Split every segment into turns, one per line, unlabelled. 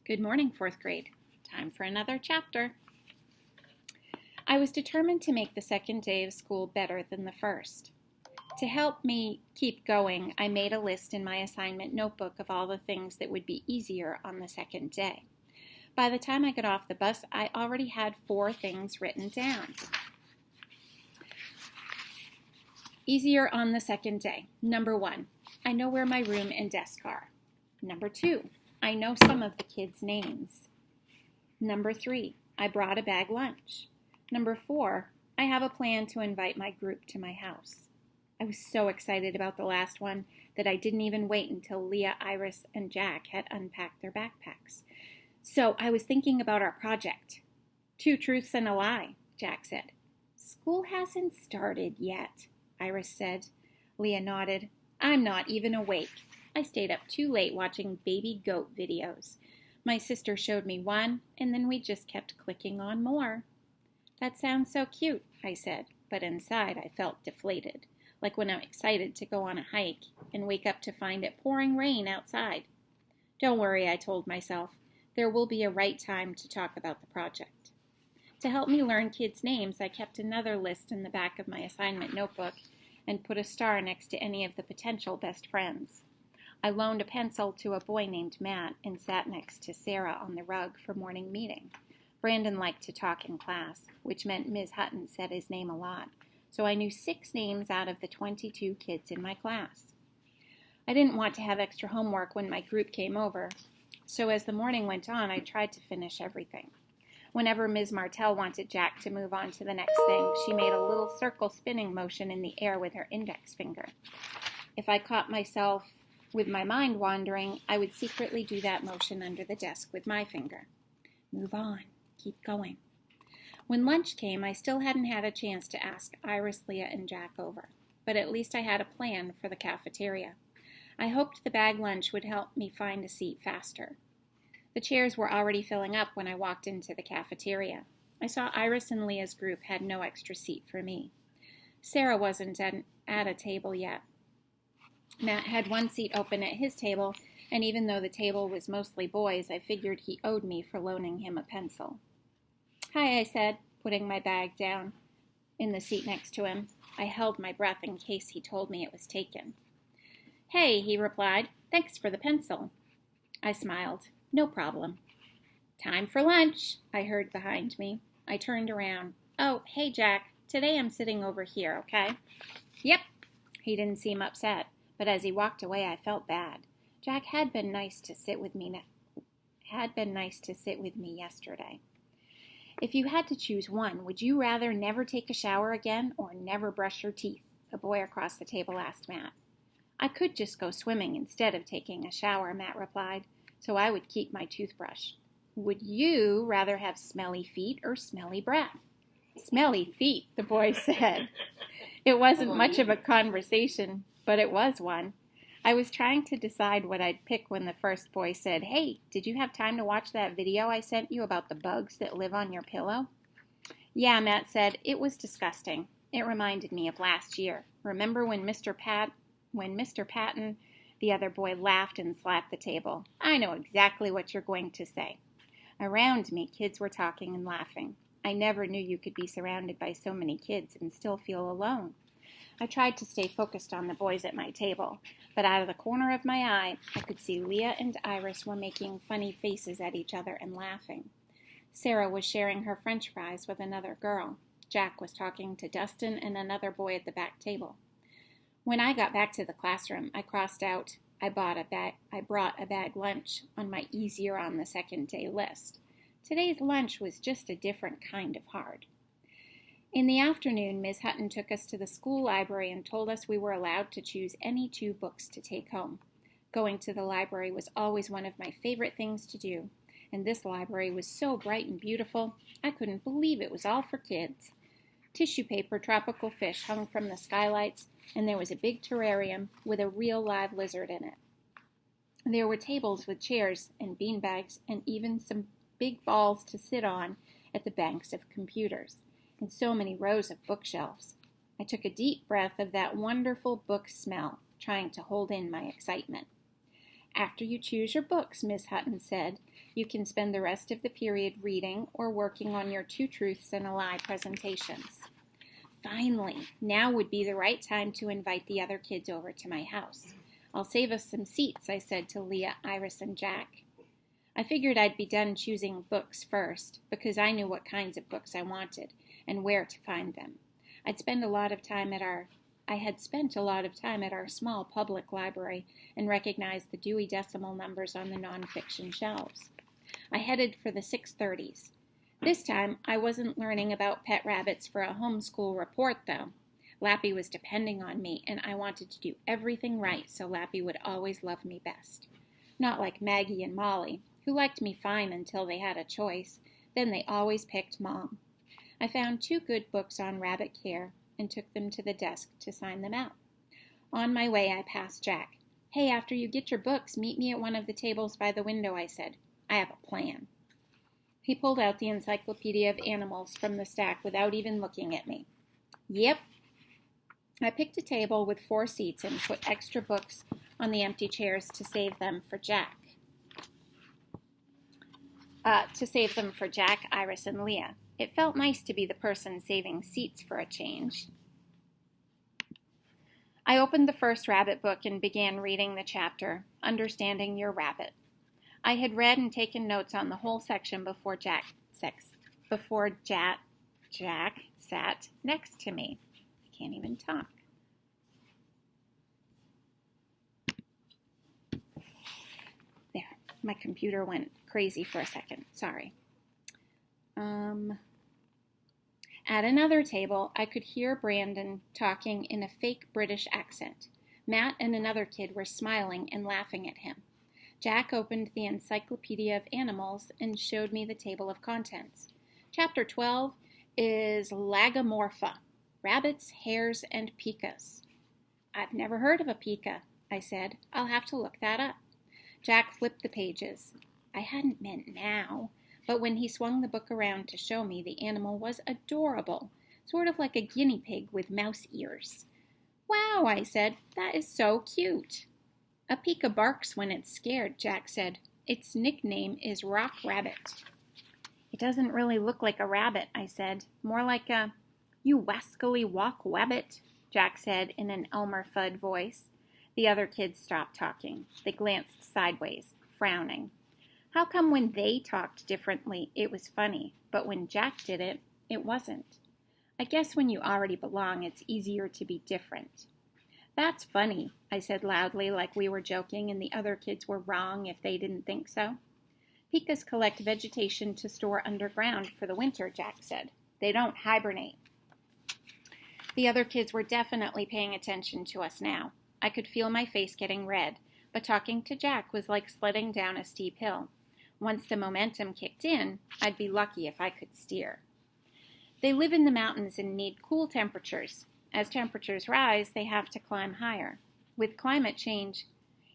Good morning, fourth grade. Time for another chapter. I was determined to make the second day of school better than the first. To help me keep going, I made a list in my assignment notebook of all the things that would be easier on the second day. By the time I got off the bus, I already had 4 things written down. Easier on the second day. Number 1, I know where my room and desk are. Number 2, I know some of the kids' names. Number 3, I brought a bag lunch. Number 4, I have a plan to invite my group to my house. I was so excited about the last one that I didn't even wait until Leah, Iris, and Jack had unpacked their backpacks. So I was thinking about our project. 2 truths and a lie, Jack said. School hasn't started yet, Iris said. Leah nodded. I'm not even awake. I stayed up too late watching baby goat videos. My sister showed me one, and then we just kept clicking on more. That sounds so cute, I said, but inside I felt deflated, like when I'm excited to go on a hike and wake up to find it pouring rain outside. Don't worry, I told myself. There will be a right time to talk about the project. To help me learn kids' names, I kept another list in the back of my assignment notebook and put a star next to any of the potential best friends. I loaned a pencil to a boy named Matt and sat next to Sarah on the rug for morning meeting. Brandon liked to talk in class, which meant Ms. Hutton said his name a lot, so I knew 6 names out of the 22 kids in my class. I didn't want to have extra homework when my group came over, so as the morning went on, I tried to finish everything. Whenever Ms. Martell wanted Jack to move on to the next thing, she made a little circle spinning motion in the air with her index finger. If I caught myself with my mind wandering, I would secretly do that motion under the desk with my finger. Move on. Keep going. When lunch came, I still hadn't had a chance to ask Iris, Leah, and Jack over, but at least I had a plan for the cafeteria. I hoped the bag lunch would help me find a seat faster. The chairs were already filling up when I walked into the cafeteria. I saw Iris and Leah's group had no extra seat for me. Sarah wasn't at a table yet. Matt had 1 seat open at his table, and even though the table was mostly boys, I figured he owed me for loaning him a pencil. Hi, I said, putting my bag down in the seat next to him. I held my breath in case he told me it was taken. Hey, he replied. Thanks for the pencil. I smiled. No problem. Time for lunch, I heard behind me. I turned around. Oh, hey, Jack. Today I'm sitting over here, okay? Yep. He didn't seem upset, but as he walked away, I felt bad. Jack had been nice to sit with me yesterday. If you had to choose one, would you rather never take a shower again or never brush your teeth? The boy across the table asked Matt. I could just go swimming instead of taking a shower, Matt replied, so I would keep my toothbrush. Would you rather have smelly feet or smelly breath? Smelly feet, the boy said. It wasn't much of a conversation, but it was one. I was trying to decide what I'd pick when the first boy said, Hey, did you have time to watch that video I sent you about the bugs that live on your pillow? Yeah, Matt said. It was disgusting. It reminded me of last year. Remember when Mr. Patton, the other boy laughed and slapped the table. I know exactly what you're going to say. Around me, kids were talking and laughing. I never knew you could be surrounded by so many kids and still feel alone. I tried to stay focused on the boys at my table, but out of the corner of my eye, I could see Leah and Iris were making funny faces at each other and laughing. Sarah was sharing her French fries with another girl. Jack was talking to Dustin and another boy at the back table. When I got back to the classroom, I crossed out, I brought a bag lunch on my easier on the second day list. Today's lunch was just a different kind of hard. In the afternoon, Ms. Hutton took us to the school library and told us we were allowed to choose any 2 books to take home. Going to the library was always one of my favorite things to do, and this library was so bright and beautiful, I couldn't believe it was all for kids. Tissue paper tropical fish hung from the skylights, and there was a big terrarium with a real live lizard in it. There were tables with chairs and beanbags and even some big balls to sit on at the banks of computers, and so many rows of bookshelves. I took a deep breath of that wonderful book smell, trying to hold in my excitement. After you choose your books, Miss Hutton said, you can spend the rest of the period reading or working on your two truths and a lie presentations. Finally, now would be the right time to invite the other kids over to my house. I'll save us some seats, I said to Leah, Iris, and Jack. I figured I'd be done choosing books first because I knew what kinds of books I wanted and where to find them. I had spent a lot of time at our small public library and recognized the Dewey Decimal numbers on the nonfiction shelves. I headed for the 630s. This time, I wasn't learning about pet rabbits for a homeschool report, though. Lappy was depending on me, and I wanted to do everything right so Lappy would always love me best. Not like Maggie and Molly, who liked me fine until they had a choice. Then they always picked Mom. I found 2 good books on rabbit care and took them to the desk to sign them out. On my way, I passed Jack. Hey, after you get your books, meet me at one of the tables by the window, I said. I have a plan. He pulled out the Encyclopedia of Animals from the stack without even looking at me. Yep. I picked a table with 4 seats and put extra books on the empty chairs to save them for Jack. Iris, and Leah. It felt nice to be the person saving seats for a change. I opened the first rabbit book and began reading the chapter, Understanding Your Rabbit. I had read and taken notes on the whole section before Jack sat next to me. I can't even talk. There, my computer went crazy for a second. Sorry. At another table, I could hear Brandon talking in a fake British accent. Matt and another kid were smiling and laughing at him. Jack opened the Encyclopedia of Animals and showed me the table of contents. Chapter 12 is Lagomorpha, rabbits, hares, and pikas. I've never heard of a pika, I said. I'll have to look that up. Jack flipped the pages. I hadn't meant now, but when he swung the book around to show me, the animal was adorable, sort of like a guinea pig with mouse ears. Wow, I said, that is so cute. A pika barks when it's scared, Jack said. Its nickname is Rock Rabbit. It doesn't really look like a rabbit, I said. More like a, you wascally walk wabbit, Jack said in an Elmer Fudd voice. The other kids stopped talking. They glanced sideways, frowning. How come when they talked differently, it was funny, but when Jack did it, it wasn't? I guess when you already belong, it's easier to be different. That's funny, I said loudly like we were joking and the other kids were wrong if they didn't think so. Pikas collect vegetation to store underground for the winter, Jack said. They don't hibernate. The other kids were definitely paying attention to us now. I could feel my face getting red, but talking to Jack was like sledding down a steep hill. Once the momentum kicked in, I'd be lucky if I could steer. They live in the mountains and need cool temperatures. As temperatures rise, they have to climb higher. With climate change,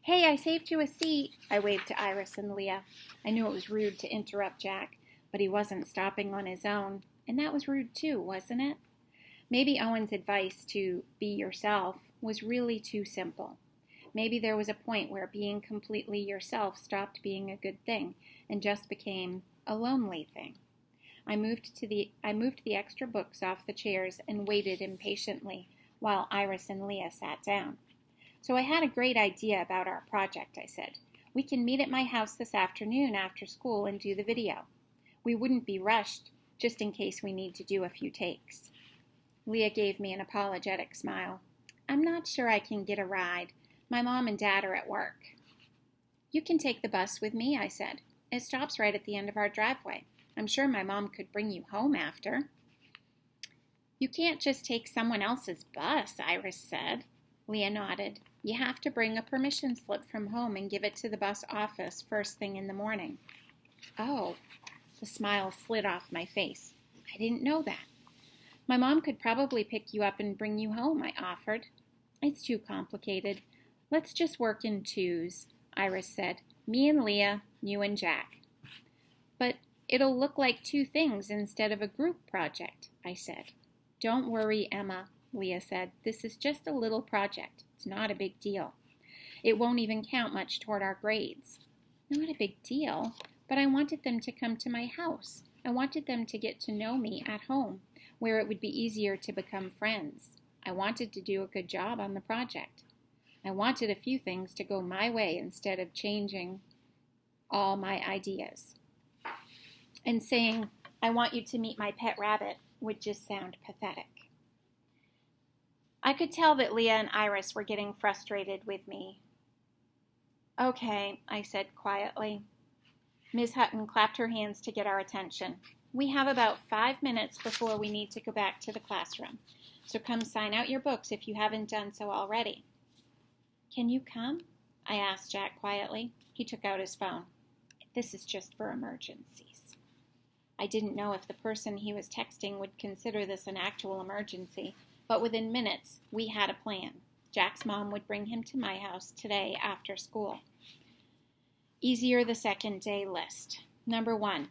hey, I saved you a seat, I waved to Iris and Leah. I knew it was rude to interrupt Jack, but he wasn't stopping on his own, and that was rude too, wasn't it? Maybe Owen's advice to be yourself was really too simple. Maybe there was a point where being completely yourself stopped being a good thing and just became a lonely thing. I moved the extra books off the chairs and waited impatiently while Iris and Leah sat down. So I had a great idea about our project, I said. We can meet at my house this afternoon after school and do the video. We wouldn't be rushed, just in case we need to do a few takes. Leah gave me an apologetic smile. I'm not sure I can get a ride. My mom and dad are at work. You can take the bus with me, I said. It stops right at the end of our driveway. I'm sure my mom could bring you home after. You can't just take someone else's bus, Iris said. Leah nodded. You have to bring a permission slip from home and give it to the bus office first thing in the morning. Oh, the smile slid off my face. I didn't know that. My mom could probably pick you up and bring you home, I offered. It's too complicated. Let's just work in twos, Iris said. Me and Leah, you and Jack. But it'll look like 2 things instead of a group project, I said. Don't worry, Emma, Leah said. This is just a little project. It's not a big deal. It won't even count much toward our grades. Not a big deal, but I wanted them to come to my house. I wanted them to get to know me at home, where it would be easier to become friends. I wanted to do a good job on the project. I wanted a few things to go my way instead of changing all my ideas. And saying, I want you to meet my pet rabbit would just sound pathetic. I could tell that Leah and Iris were getting frustrated with me. Okay, I said quietly. Ms. Hutton clapped her hands to get our attention. We have about 5 minutes before we need to go back to the classroom, so come sign out your books if you haven't done so already. Can you come? I asked Jack quietly. He took out his phone. This is just for emergencies. I didn't know if the person he was texting would consider this an actual emergency, but within minutes, we had a plan. Jack's mom would bring him to my house today after school. Easier the second day list. Number 1,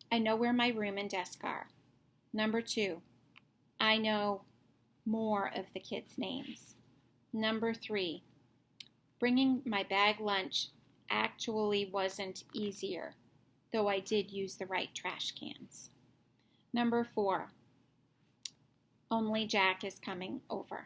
I know where my room and desk are. Number 2, I know more of the kids' names. Number 3, bringing my bag lunch actually wasn't easier, though I did use the right trash cans. Number 4, only Jack is coming over.